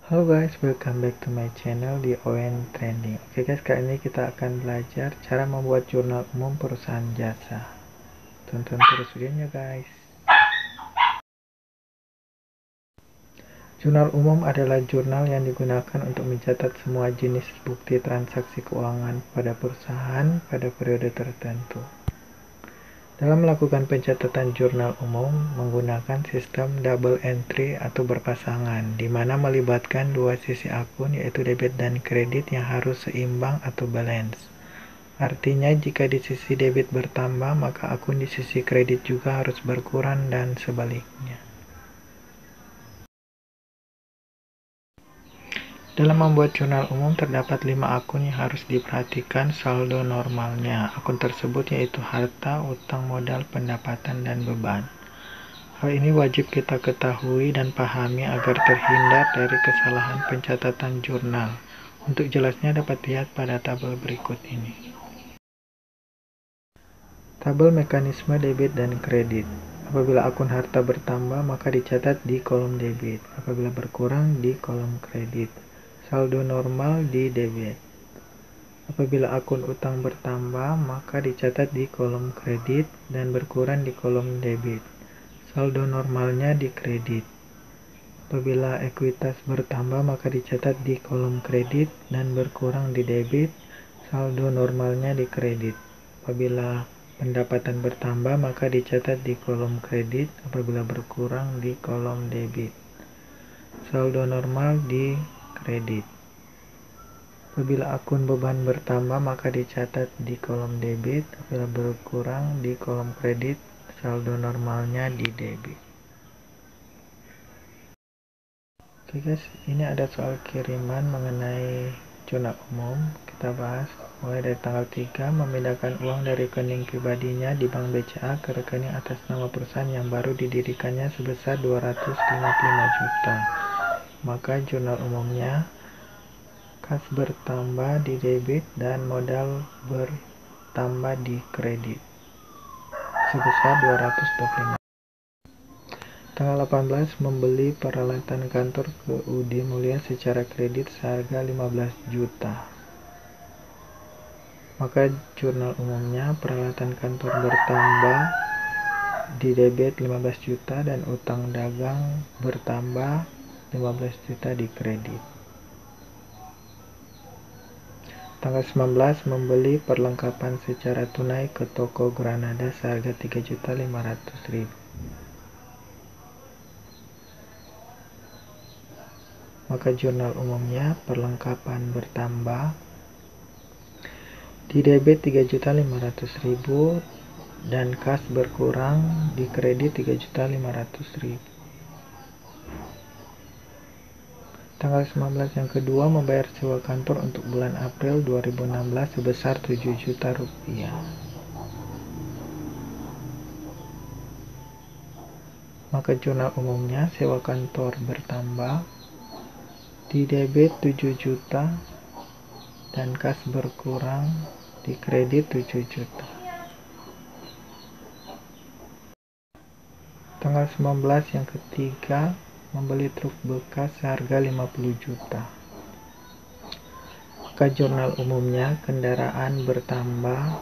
Halo guys, welcome back to my channel di ON Trending. Oke guys, kali ini kita akan belajar cara membuat jurnal umum perusahaan jasa. Tonton terus videonya guys. Jurnal umum adalah jurnal yang digunakan untuk mencatat semua jenis bukti transaksi keuangan pada perusahaan pada periode tertentu. Dalam melakukan pencatatan jurnal umum menggunakan sistem double entry atau berpasangan, di mana melibatkan dua sisi akun yaitu debit dan kredit yang harus seimbang atau balance. Artinya jika di sisi debit bertambah, maka akun di sisi kredit juga harus berkurang dan sebaliknya. Dalam membuat jurnal umum terdapat 5 akun yang harus diperhatikan saldo normalnya. Akun tersebut yaitu harta, utang, modal, pendapatan, dan beban. Hal ini wajib kita ketahui dan pahami agar terhindar dari kesalahan pencatatan jurnal. Untuk jelasnya dapat lihat pada tabel berikut ini. Tabel mekanisme debit dan kredit. Apabila akun harta bertambah, maka dicatat di kolom debit. Apabila berkurang, di kolom kredit. Saldo normal di debit. Apabila akun utang bertambah, maka dicatat di kolom kredit dan berkurang di kolom debit. Saldo normalnya di kredit. Apabila ekuitas bertambah, maka dicatat di kolom kredit dan berkurang di debit. Saldo normalnya di kredit. Apabila pendapatan bertambah, maka dicatat di kolom kredit. Apabila berkurang, di kolom debit. Saldo normal di kredit. Apabila akun beban bertambah, maka dicatat di kolom debit. Apabila berkurang, di kolom kredit. Saldo normalnya di debit. Oke guys, ini ada soal kiriman mengenai jurnal umum. Kita bahas mulai dari tanggal 3, memindahkan uang dari rekening pribadinya di Bank BCA ke rekening atas nama perusahaan yang baru didirikannya sebesar 255 juta. Maka jurnal umumnya kas bertambah di debit dan modal bertambah di kredit sebesar 225. Tanggal 18 membeli peralatan kantor ke UD Mulia secara kredit seharga 15 juta. Maka jurnal umumnya peralatan kantor bertambah di debit 15 juta dan utang dagang bertambah 15 juta di kredit. Tanggal 19 membeli perlengkapan secara tunai ke toko Granada seharga 3.500.000. Maka jurnal umumnya perlengkapan bertambah di debit 3.500.000 dan kas berkurang di kredit 3.500.000. Tanggal 19 yang kedua membayar sewa kantor untuk bulan April 2016 sebesar 7 juta rupiah. Maka jurnal umumnya sewa kantor bertambah di debit 7 juta dan kas berkurang di kredit 7 juta. Tanggal 19 yang ketiga membeli truk bekas seharga 50 juta. Maka jurnal umumnya kendaraan bertambah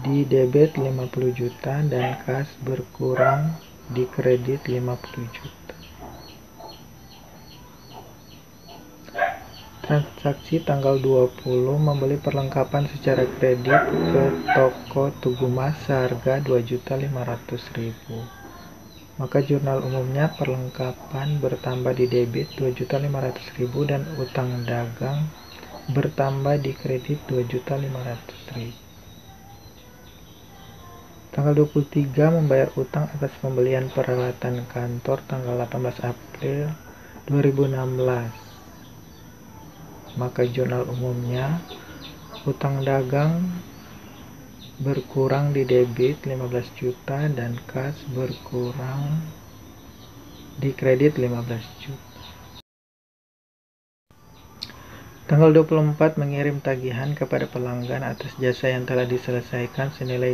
di debit 50 juta dan kas berkurang di kredit 50 juta. Transaksi tanggal 20 membeli perlengkapan secara kredit ke toko Tugu Mas seharga 2.500.000. Maka jurnal umumnya perlengkapan bertambah di debit 2.500.000 dan utang dagang bertambah di kredit 2.500.000. Tanggal 23 membayar utang atas pembelian peralatan kantor tanggal 18 April 2016. Maka jurnal umumnya utang dagang berkurang di debit 15 juta dan kas berkurang di kredit 15 juta. Tanggal 24 mengirim tagihan kepada pelanggan atas jasa yang telah diselesaikan senilai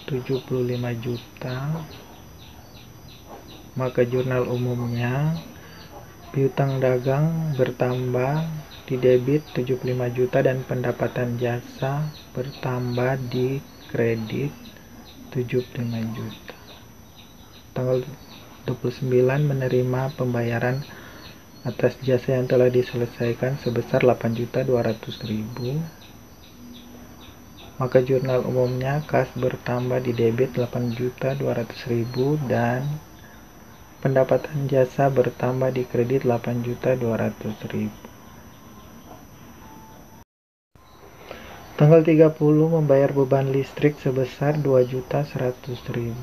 75 juta. Maka jurnal umumnya Piutang dagang bertambah di debit 75 juta dan pendapatan jasa bertambah di kredit 75 juta. Tanggal 29 menerima pembayaran atas jasa yang telah diselesaikan sebesar 8.200.000. Maka jurnal umumnya kas bertambah di debit 8.200.000 dan pendapatan jasa bertambah di kredit 8.200.000. Tanggal 30 membayar beban listrik sebesar 2.100.000.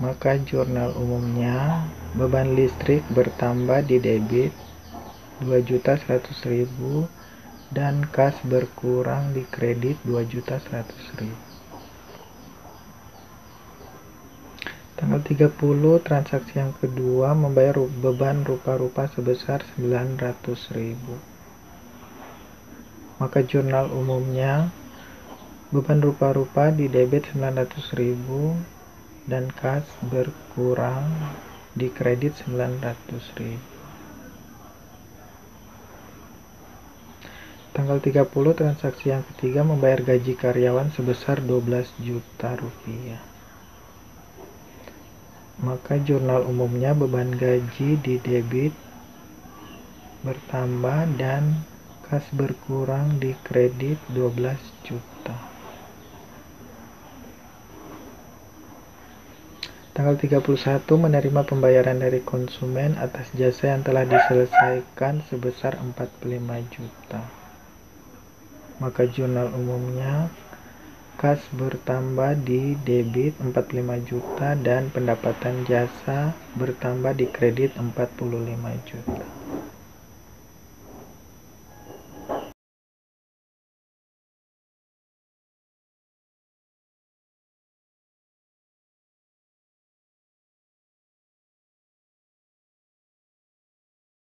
Maka jurnal umumnya beban listrik bertambah di debit 2.100.000 dan kas berkurang di kredit 2.100.000. Tanggal 30 transaksi yang kedua membayar beban rupa-rupa sebesar 900.000. Maka jurnal umumnya beban rupa-rupa di debit 900.000 dan kas berkurang di kredit 900.000. Tanggal 30 transaksi yang ketiga membayar gaji karyawan sebesar 12 juta rupiah. Maka jurnal umumnya beban gaji di debit bertambah dan kas berkurang di kredit 12 juta. Tanggal 31 menerima pembayaran dari konsumen atas jasa yang telah diselesaikan sebesar 45 juta. Maka jurnal umumnya kas bertambah di debit 45 juta dan pendapatan jasa bertambah di kredit 45 juta.